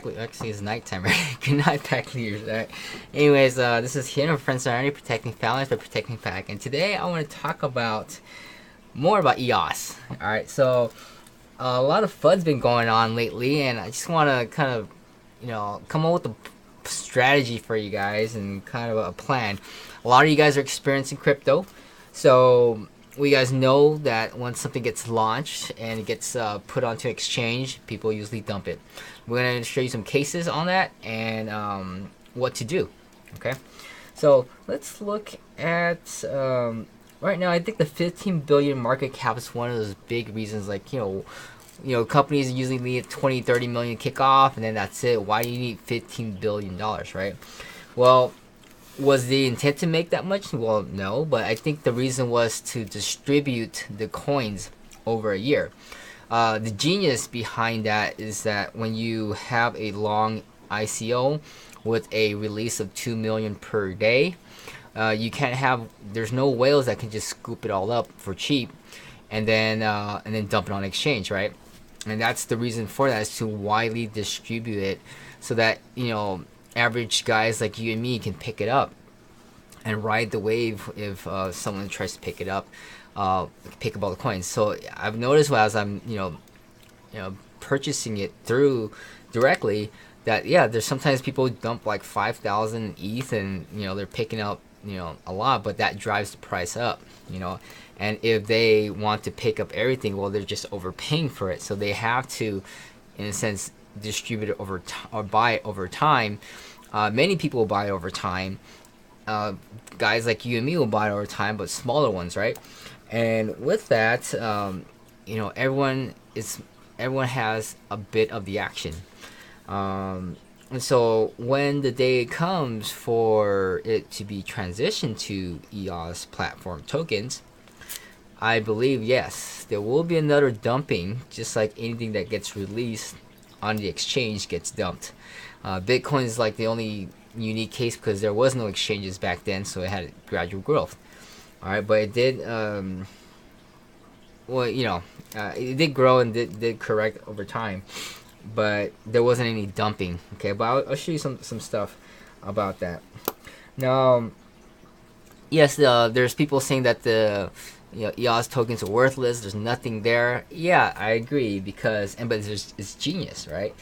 pack leaders. Actually, it's nighttime, right? Good night, pack leaders. All right. Anyways, this is Hidden Friends Already Protecting Families by Protecting Pack, and today I want to talk about more about EOS. All right. So a lot of FUD's been going on lately, and I just want to kind of, come up with a strategy for you guys and kind of a plan. A lot of you guys are experiencing crypto, so we guys know that once something gets launched and it gets put onto exchange, people usually dump it. We're going to show you some cases on that and what to do. Okay, so let's look at right now. I think the 15 billion market cap is one of those big reasons. Like companies usually need 20, 30 million kickoff, and then that's it. Why do you need 15 billion dollars, right? Well, was the intent to make that much? Well, no, but I think the reason was to distribute the coins over a year. The genius behind that is that when you have a long ICO with a release of 2 million per day, you can't have, there's no whales that can just scoop it all up for cheap and then dump it on exchange, right? And that's the reason for that, is to widely distribute it so that average guys like you and me can pick it up and ride the wave if someone tries to pick it up, pick up all the coins. So I've noticed as I'm purchasing it through directly that there's sometimes people dump like 5,000 ETH and they're picking up a lot, but that drives the price up, and if they want to pick up everything, well, they're just overpaying for it, so they have to, in a sense, distribute it over or buy it over time. Many people will buy it over time. Guys like you and me will buy it over time, but smaller ones, right? And with that, everyone has a bit of the action. And so when the day comes for it to be transitioned to EOS platform tokens, I believe, yes, there will be another dumping, just like anything that gets released on the exchange gets dumped. Bitcoin is like the only unique case because there was no exchanges back then, so it had gradual growth. All right, but it did, it did grow and did correct over time, but there wasn't any dumping. Okay, but I'll show you some stuff about that. Now, yes, there's people saying that the EOS tokens are worthless. There's nothing there. Yeah, I agree but it's genius, right?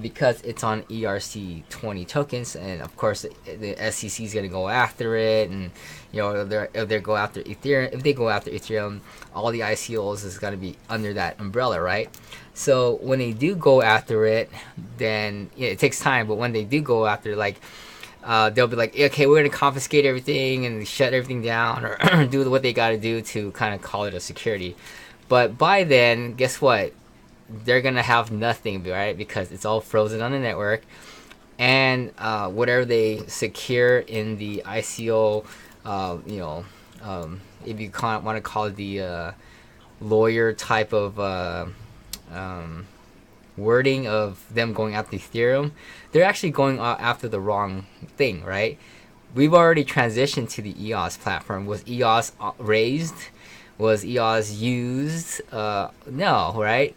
Because it's on ERC20 tokens, and of course the SEC is gonna go after it, and if they go after Ethereum, all the ICOs is gonna be under that umbrella, right? So when they do go after it, then it takes time. But when they do go after, they'll be like, okay, we're gonna confiscate everything and shut everything down, or do what they gotta do to kind of call it a security. But by then, guess what? They're gonna have nothing, right? Because it's all frozen on the network, and whatever they secure in the ICO, if you want to call it the lawyer type of wording of them going after Ethereum, they're actually going after the wrong thing, right? We've already transitioned to the EOS platform. Was EOS raised? Was EOS used? No, right?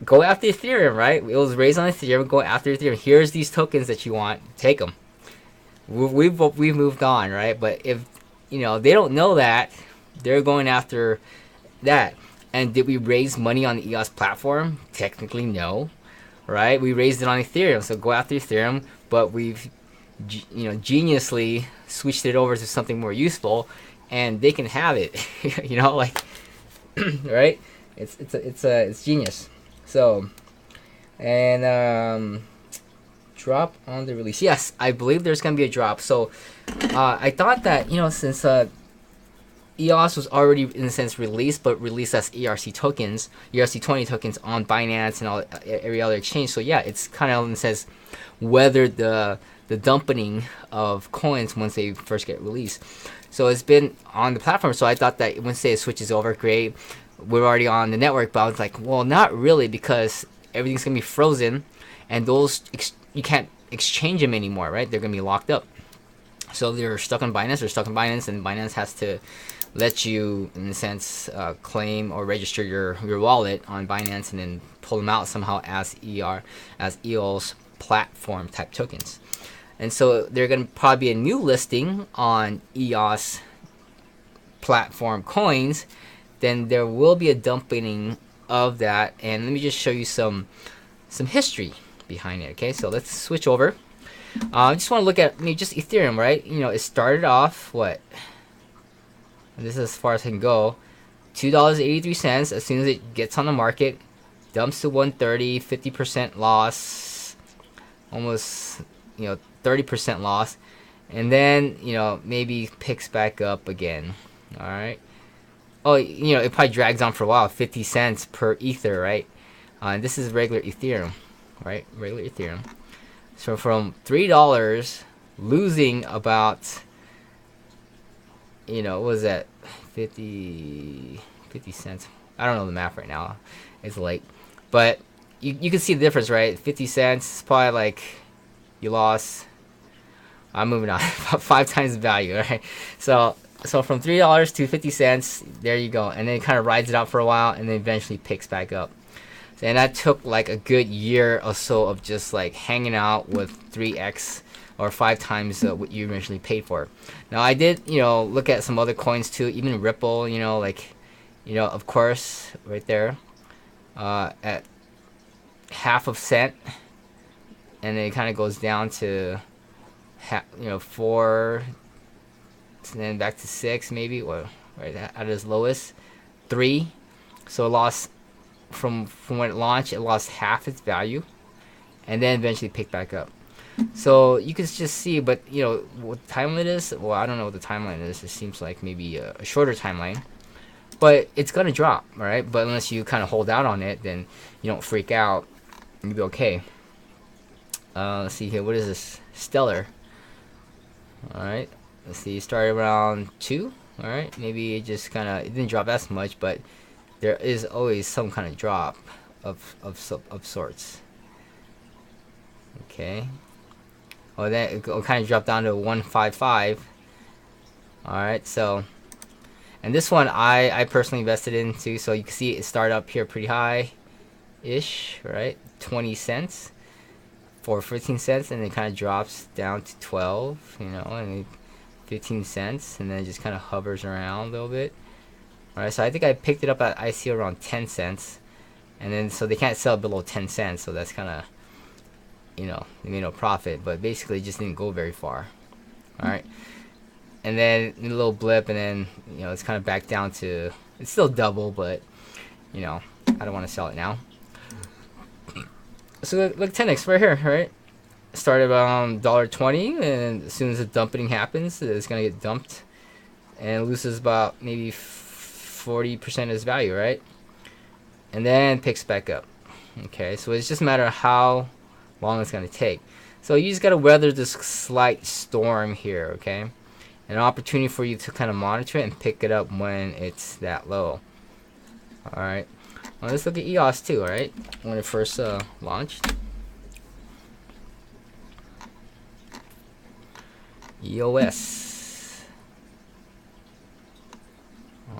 Go after Ethereum, right? It was raised on Ethereum. Go after Ethereum. Here's these tokens that you want. Take them. We've moved on, right? But if they don't know that, they're going after that. And did we raise money on the EOS platform? Technically, no, right? We raised it on Ethereum, so go after Ethereum. But we've, geniusly switched it over to something more useful, and they can have it. Right? It's genius. So, and drop on the release. Yes, I believe there's gonna be a drop. So, I thought that since EOS was already in a sense released, but released as ERC20 tokens on Binance and every other exchange. So yeah, it's kind of in a sense weathered the dumping of coins once they first get released. So it's been on the platform. So I thought that once it switches over, great, we're already on the network. But I was like, well, not really, because everything's gonna be frozen, and those you can't exchange them anymore, right? They're gonna be locked up. So they're stuck on Binance. And Binance has to let you, in a sense, claim or register your wallet on Binance and then pull them out somehow as EOS platform type tokens. And so they're going to probably be a new listing on EOS platform coins. Then there will be a dumping of that, and let me just show you some history behind it. Okay, so let's switch over. I just want to look at just Ethereum, right? You know, it started off what? This is as far as I can go. $2.83. As soon as it gets on the market, dumps to 130, 50% loss, almost 30% loss, and then maybe picks back up again. All right. Oh, it probably drags on for a while. 50 cents per ether, right? And this is regular Ethereum, right? Regular Ethereum. So from $3, losing about, what was that? 50 cents. I don't know the math right now. It's late. But you can see the difference, right? 50 cents, probably like you lost. I'm moving on. About 5 times the value, right? So from $3 to 50 cents, there you go. And then it kind of rides it out for a while and then eventually picks back up. And that took like a good year or so of just like hanging out with 3x or 5 times what you originally paid for. Now I did, look at some other coins too, even Ripple, of course, right there, at half a cent, and then it kind of goes down to 4, and then back to 6 maybe, or right at its lowest 3. So it lost from when it launched, it lost half its value, and then eventually picked back up. So you can just see, but what the timeline is, well, I don't know what the timeline is. It seems like maybe a shorter timeline, but it's gonna drop, right? But unless you kind of hold out on it, then you don't freak out, you'll be okay. Let's see here. What is this? Stellar. All right. Let's see. It started around 2. All right. Maybe it just it didn't drop as much, but there is always some kind of drop of sorts. Okay. Oh, then it kind of dropped down to 155. All right. So, and this one I personally invested in too. So you can see it started up here pretty high-ish, right? 20 cents. For 15 cents, and it kind of drops down to 12, and 15 cents, and then it just kind of hovers around a little bit. All right, so I think I picked it up at ICO around 10 cents, and then so they can't sell below 10 cents, so that's kind of, they made no profit, but basically it just didn't go very far. All right, and then a little blip, and then it's kind of back down to, it's still double, but I don't want to sell it now. So look 10x right here, right? Started around $1.20, and as soon as the dumping happens, it's gonna get dumped, and loses about maybe 40% of its value, right? And then picks back up. Okay, so it's just a matter of how long it's gonna take. So you just gotta weather this slight storm here, okay? An opportunity for you to kind of monitor it and pick it up when it's that low. All right. Well, let's look at EOS too, alright? When it first launched. EOS.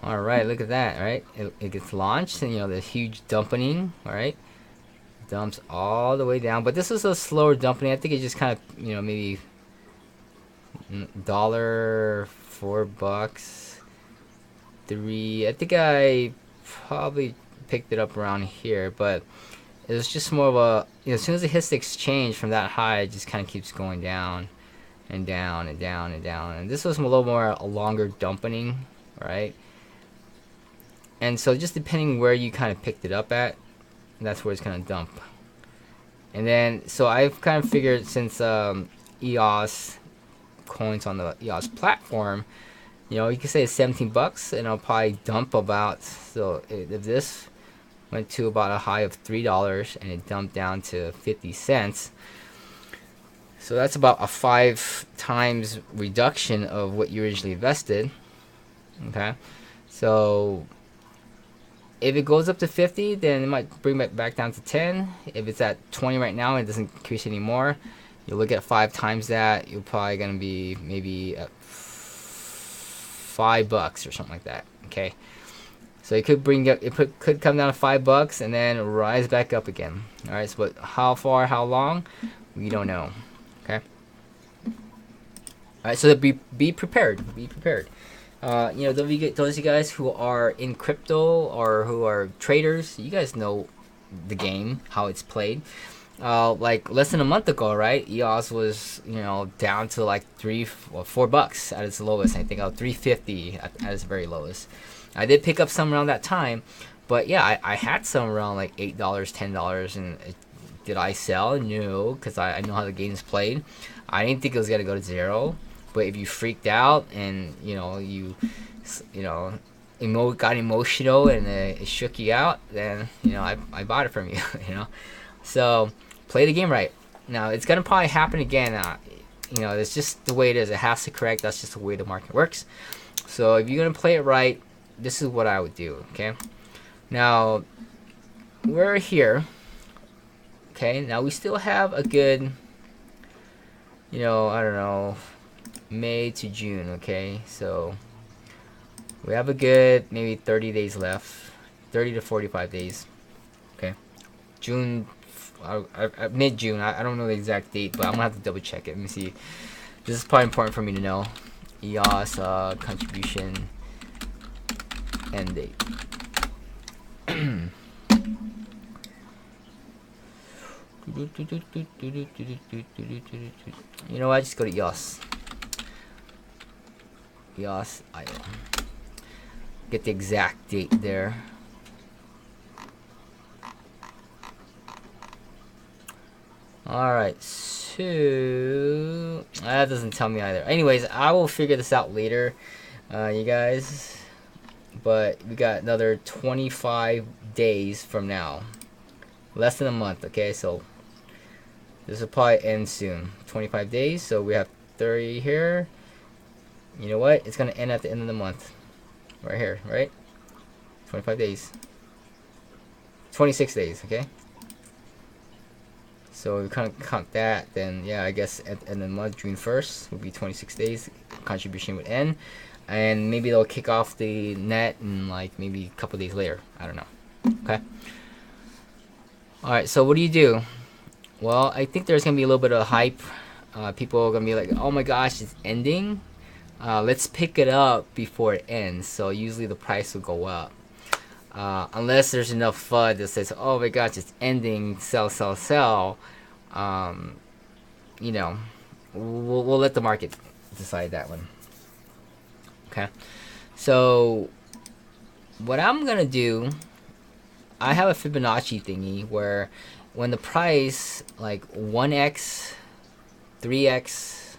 Alright, look at that, right? It gets launched, and the huge dumping, alright? Dumps all the way down. But this is a slower dumping. I think it just kind of, maybe $1, $4, 3. I think I probably picked it up around here, but it was just more of a, as soon as it hits the exchange from that high, it just kind of keeps going down and down and down and down. And this was a little more a longer dumping, right? And so just depending where you kind of picked it up at, that's where it's going to dump. And then, so I've kind of figured, since EOS coins on the EOS platform, you can say it's 17 bucks, and I'll probably dump about, so if this went to about a high of $3 and it dumped down to 50 cents, so that's about a 5 times reduction of what you originally invested. Okay, so if it goes up to 50, then it might bring it back down to 10. If it's at 20 right now and it doesn't increase anymore, you look at 5 times that, you're probably going to be maybe at $5 or something like that. Okay, So it could bring up, could come down to $5 and then rise back up again. All right, so but how far, how long, we don't know. Okay. All right, so be prepared. Be prepared. You know, those of you guys who are in crypto or who are traders, you guys know the game, how it's played. Like less than a month ago, right? EOS was, you know, down to like $4 at its lowest. I think $3.50 at its very lowest. I did pick up some around that time, but yeah, I had some around like $8, $10, and did I sell? No, because I know how the game's played. I didn't think it was gonna go to 0, but if you freaked out and you know got emotional and it shook you out, then you know I bought it from you. You know, so play the game right. Now it's gonna probably happen again. You know, it's just the way it is. It has to correct. That's just the way the market works. So if you're gonna play it right, this is what I would do. Okay. Now we're here. Okay. Now we still have a good, you know, I don't know, May to June. Okay. So we have a good maybe 30 days left, 30 to 45 days. Okay. June, mid-June. I don't know the exact date, but I'm gonna have to double check it. Let me see. This is probably important for me to know. EOS contribution end date. You know what? Just go to EOS. EOS IO. Get the exact date there. Alright, so that doesn't tell me either. Anyways, I will figure this out later, you guys. But we got another 25 days from now. Less than a month, okay? So this will probably end soon. 25 days, so we have 30 here. You know what? It's going to end at the end of the month. Right here, right? 25 days. 26 days, okay? So we kind of count that, then yeah, I guess at the end of the month, June 1st, would be 26 days. Contribution would end. And maybe they'll kick off the net in like maybe a couple days later. I don't know. Okay. Alright, so what do you do? Well, I think there's going to be a little bit of hype. People are going to be like, oh my gosh, it's ending. Let's pick it up before it ends. So usually the price will go up. Unless there's enough FUD that says, oh my gosh, it's ending, sell, sell, sell. You know, we'll let the market decide that one. Okay, so what I'm gonna do, I have a Fibonacci thingy where when the price like 1x, 3x,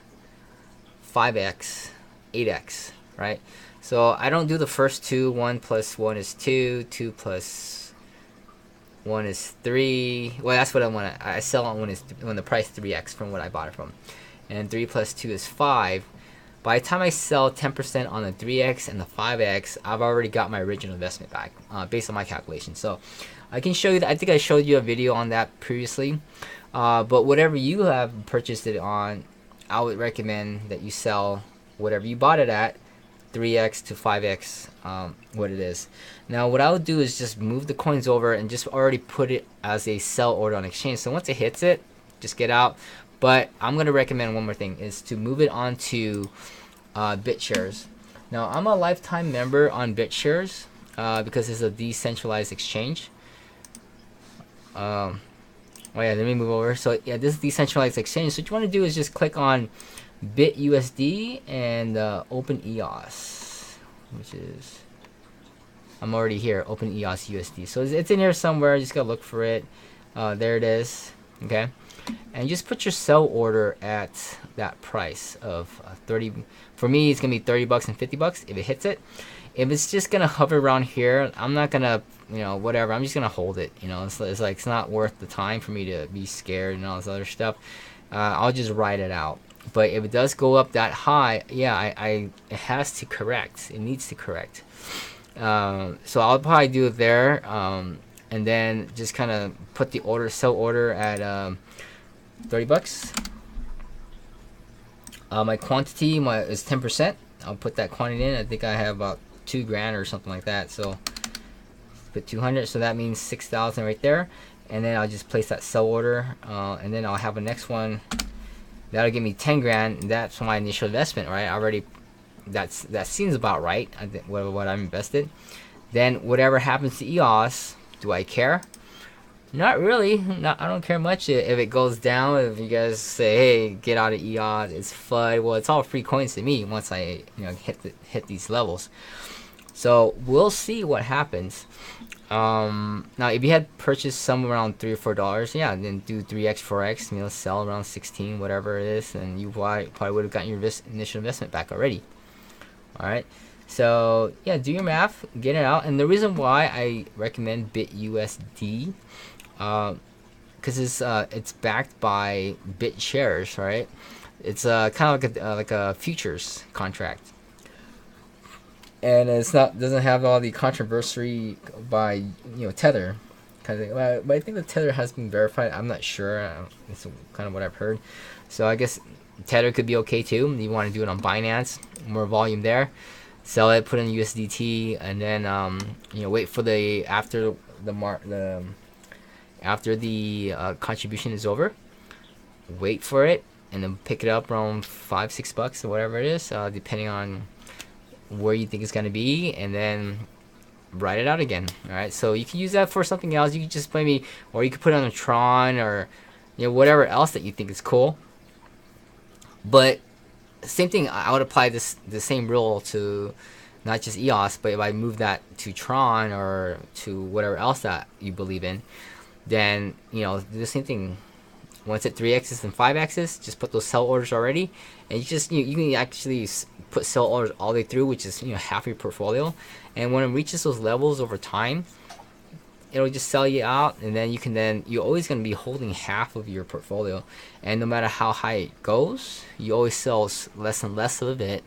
5x, 8x, right? So I don't do the first two. 1 plus 1 is 2. 2 plus 1 is 3. Well, that's what I want to. I sell on when the price 3x from what I bought it from, and 3 plus 2 is 5. By the time I sell 10% on the 3x and the 5x, I've already got my original investment back based on my calculation. So I can show you that. I think I showed you a video on that previously. But whatever you have purchased it on, I would recommend that you sell whatever you bought it at, 3x to 5x what it is. Now what I would do is just move the coins over and just already put it as a sell order on exchange. So once it hits it, just get out. But I'm going to recommend one more thing, is to move it onto BitShares. Now I'm a lifetime member on BitShares because it's a decentralized exchange. Oh yeah, let me move over. So yeah, this is decentralized exchange. So what you want to do is just click on BitUSD and open EOS, which is, I'm already here, open EOS USD. So it's in here somewhere, you just gotta look for it. There it is, okay? And just put your sell order at that price of 30. For me, it's gonna be $30 and $50 if it hits it. If it's just gonna hover around here, I'm not gonna, you know, whatever, I'm just gonna hold it. You know, it's like, it's not worth the time for me to be scared and all this other stuff. I'll just ride it out. But if it does go up that high, yeah, it has to correct. It needs to correct. So I'll probably do it there, and then just kind of put the sell order at $30. My quantity is 10%. I'll put that quantity in. I think I have about $2 grand or something like that. So put 200, so that means 6,000 right there, and then I'll just place that sell order, and then I'll have a next one that'll give me 10 grand. And that's my initial investment, right? I already, that seems about right. I think what I'm invested. Then whatever happens to EOS, do I care? Not really. I don't care much if it goes down. If you guys say, "Hey, get out of EOS," it's FUD. Well, it's all free coins to me once I hit these levels. So we'll see what happens. Now, if you had purchased somewhere around $3 or $4, yeah, then do 3x, 4x. Sell around 16, whatever it is, and you probably would have gotten your initial investment back already. All right. So yeah, do your math, get it out. And the reason why I recommend BitUSD, because it's backed by Bit shares, right? It's kind of like a futures contract, and doesn't have all the controversy by Tether, but I think the Tether has been verified. I'm not sure. It's kind of what I've heard. So I guess Tether could be okay too. You want to do it on Binance, more volume there. Sell it, put in USDT, and then wait for the after the contribution is over. Wait for it, and then pick it up around $5-6 or whatever it is, depending on where you think it's gonna be, and then write it out again. All right, so you can use that for something else. You can just maybe, or you could put it on a Tron, or whatever else that you think is cool. But same thing, I would apply the same rule to not just EOS, but if I move that to Tron or to whatever else that you believe in, then do the same thing. Once at 3x's and 5x's, just put those sell orders already, and you can actually put sell orders all the way through, which is half your portfolio. And when it reaches those levels over time, it'll just sell you out, and then you're always going to be holding half of your portfolio, and no matter how high it goes, you always sell less and less of it,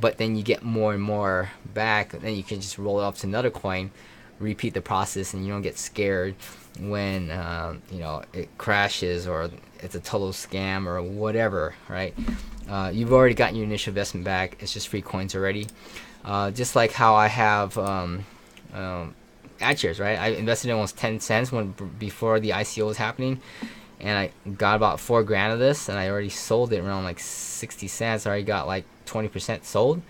but then you get more and more back, and then you can just roll it up to another coin, repeat the process, and you don't get scared when it crashes or it's a total scam or whatever, right? You've already gotten your initial investment back. It's just free coins already. Just like how I have ad shares, right? I invested in almost 10 cents before the ICO was happening, and I got about 4 grand of this, and I already sold it around like 60 cents. I already got like 20% sold.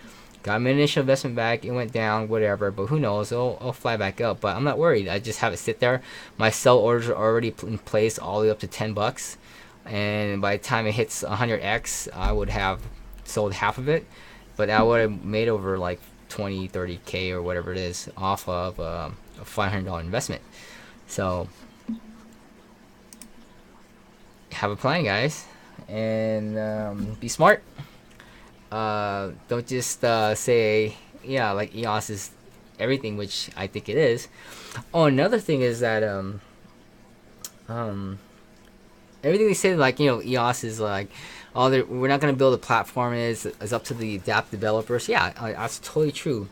Got my initial investment back. It went down, whatever, but who knows? It'll fly back up. But I'm not worried. I just have it sit there. My sell orders are already in place all the way up to $10, and by the time it hits 100x, I would have sold half of it, but I would have made over like 20-30K or whatever it is off of a $500 investment. So have a plan, guys, and be smart. Don't just say like EOS is everything, which I think it is. Oh, another thing is that everything they say, like EOS is like, we're not gonna build a platform. Is up to the app developers. Yeah, that's totally true.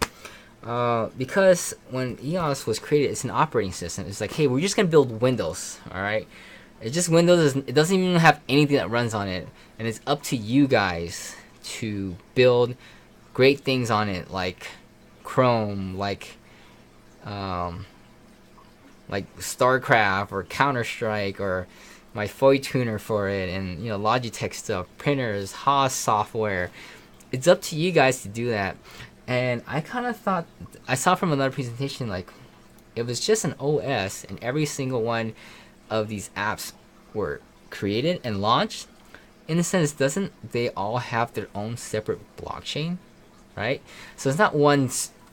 Because when EOS was created, it's an operating system. It's like, hey, we're just gonna build Windows. All right, it's just Windows. It doesn't even have anything that runs on it, and it's up to you guys to build great things on it, like Chrome, like StarCraft or Counter-Strike, or my FUD tuner for it, and Logitech stuff, printers, Haas software. It's up to you guys to do that. And I kind of thought, I saw from another presentation, like it was just an OS, and every single one of these apps were created and launched. In a sense, doesn't they all have their own separate blockchain, right? So it's not one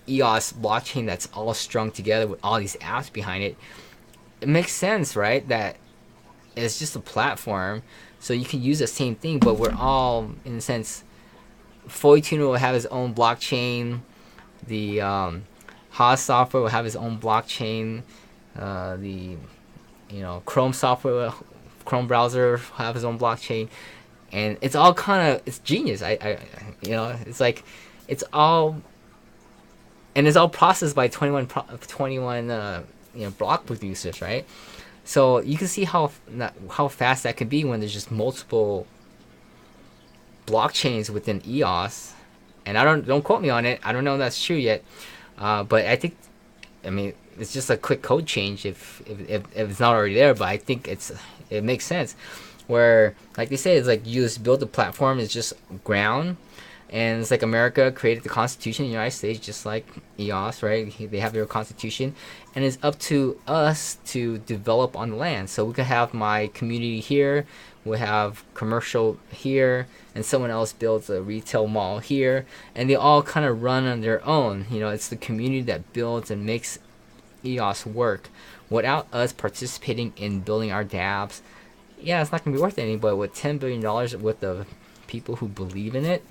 EOS blockchain that's all strung together with all these apps behind it. It makes sense, right? That it's just a platform, so you can use the same thing, but we're all, in a sense, FUD tuner will have his own blockchain. The Haas software will have his own blockchain. The Chrome software, Chrome browser will have his own blockchain. And it's all it's genius. It's like, it's all processed by 21 block producers, right? So you can see how fast that could be when there's just multiple blockchains within EOS. And don't quote me on it. I don't know if that's true yet. But I think, it's just a quick code change if it's not already there. But I think it makes sense. Where like they say, it's like you just build the platform. It's just ground. And it's like America created the Constitution in the United States, just like EOS, right? They have their Constitution, and it's up to us to develop on the land. So we can have my community here, we have commercial here, and someone else builds a retail mall here, and they all kind of run on their own. You know, it's the community that builds and makes EOS work. Without us participating in building our dApps, yeah, it's not gonna be worth anything. But with $10 billion worth of people who believe in it,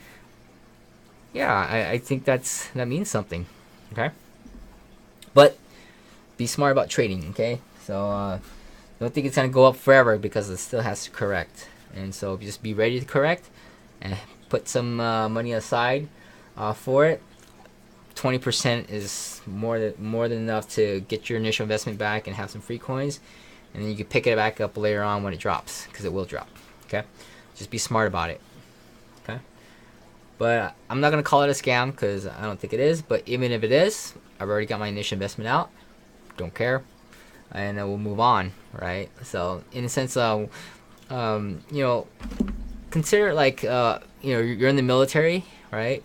yeah, I think that means something, okay? But be smart about trading, okay? So don't think it's gonna go up forever because it still has to correct, and so just be ready to correct and put some money aside for it. 20% is more than enough to get your initial investment back and have some free coins, and then you can pick it back up later on when it drops, because it will drop, okay? Just be smart about it. But I'm not going to call it a scam because I don't think it is. But even if it is, I've already got my initial investment out. Don't care. And we'll move on, right? So in a sense, you know, consider like, you know, you're in the military, right?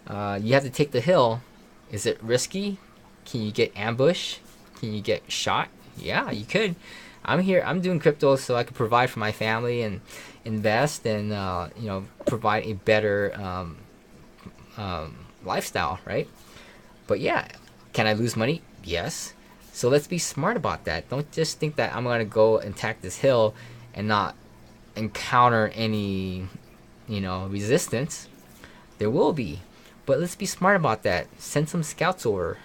You have to take the hill. Is it risky? Can you get ambushed? Can you get shot? Yeah, you could. I'm here. I'm doing crypto so I can provide for my family and invest and you know, provide a better lifestyle, right? But yeah, can I lose money? Yes. So let's be smart about that. Don't just think that I'm gonna go and attack this hill and not encounter any, you know, resistance. There will be, but let's be smart about that. Send some scouts over.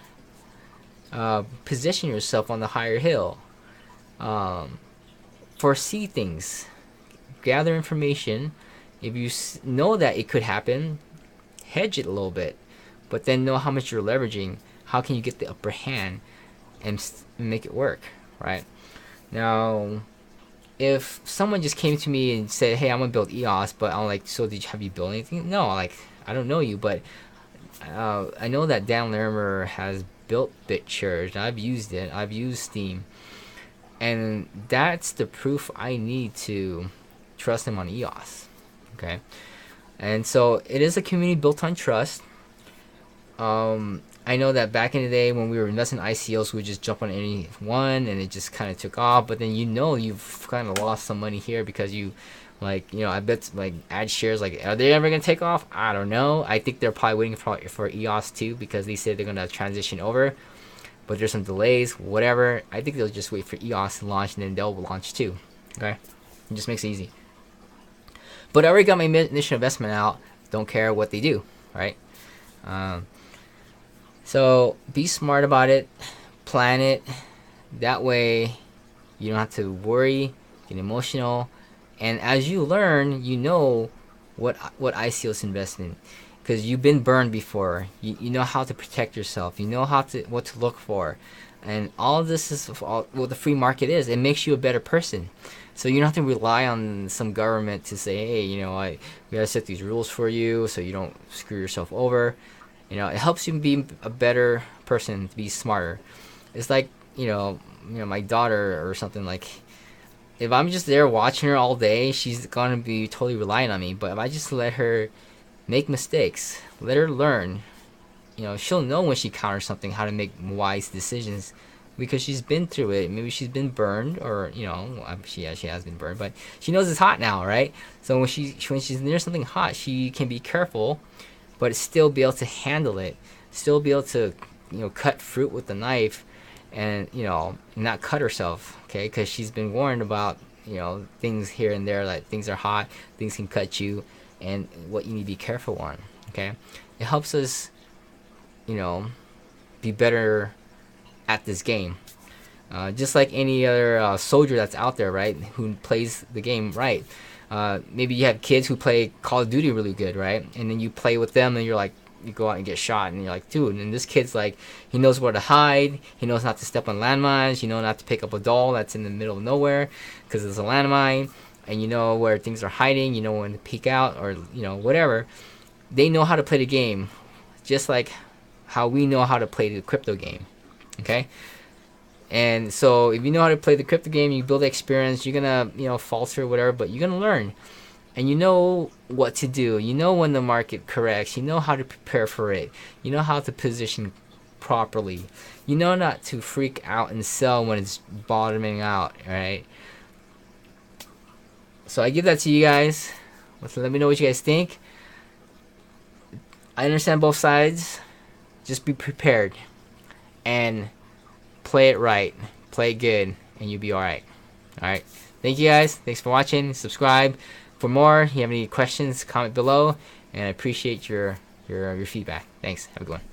Position yourself on the higher hill. Foresee things, gather information. If you know that it could happen, hedge it a little bit, but then know how much you're leveraging. How can you get the upper hand and make it work, right? Now, if someone just came to me and said, hey, I'm gonna build EOS, but I'm like, so have you built anything? No, like, I don't know you, but I know that Dan Larimer has built BitChurch. I've used it. I've used Steam. And that's the proof I need to trust him on EOS, okay? And so it is a community built on trust. I know that back in the day when we were investing in ICOs, we would just jump on any one and it just kind of took off. But then, you know, you've kind of lost some money here because you, like, you know, I bet like ad shares, like, are they ever going to take off? I don't know. I think they're probably waiting for EOS too, because they said they're going to transition over. But there's some delays, whatever. I think they'll just wait for EOS to launch, and then they'll launch too. Okay, it just makes it easy. But I already got my initial investment out. Don't care what they do, right? So be smart about it. Plan it. That way, you don't have to worry, get emotional, and as you learn, you know what ICOs invest in. Because you've been burned before. You know how to protect yourself. You know what to look for. And all of this is what the free market is. It makes you a better person. So you don't have to rely on some government to say, hey, you know, we gotta set these rules for you so you don't screw yourself over. You know, it helps you be a better person, to be smarter. It's like, you know, my daughter or something, like, if I'm just there watching her all day, she's gonna be totally reliant on me. But if I just let her make mistakes, let her learn, you know, she'll know when she counters something how to make wise decisions, because she's been through it. Maybe she's been burned, or, you know, she has been burned, but she knows it's hot now, right? So when she's near something hot, she can be careful, but still be able to handle it, still be able to, you know, cut fruit with the knife, and, you know, not cut herself, okay? Because she's been warned about, you know, things here and there, like things are hot, things can cut you, and what you need to be careful on, okay? It helps us, you know, be better at this game. Just like any other soldier that's out there, right, who plays the game right. Maybe you have kids who play Call of Duty really good, right? And then you play with them and you're like, you go out and get shot, and you're like, dude, and this kid's like, he knows where to hide, he knows not to step on landmines, you know, not to pick up a doll that's in the middle of nowhere because it's a landmine. And you know where things are hiding, you know when to peek out, or, you know, whatever. They know how to play the game, just like how we know how to play the crypto game, okay? And so if you know how to play the crypto game, you build experience, you're gonna, you know, falter or whatever, but you're gonna learn. And you know what to do. You know when the market corrects. You know how to prepare for it. You know how to position properly. You know not to freak out and sell when it's bottoming out, alright? So I give that to you guys. Let me know what you guys think. I understand both sides. Just be prepared. And play it right. Play it good. And you'll be alright. Alright. Thank you guys. Thanks for watching. Subscribe for more. If you have any questions, comment below. And I appreciate your feedback. Thanks. Have a good one.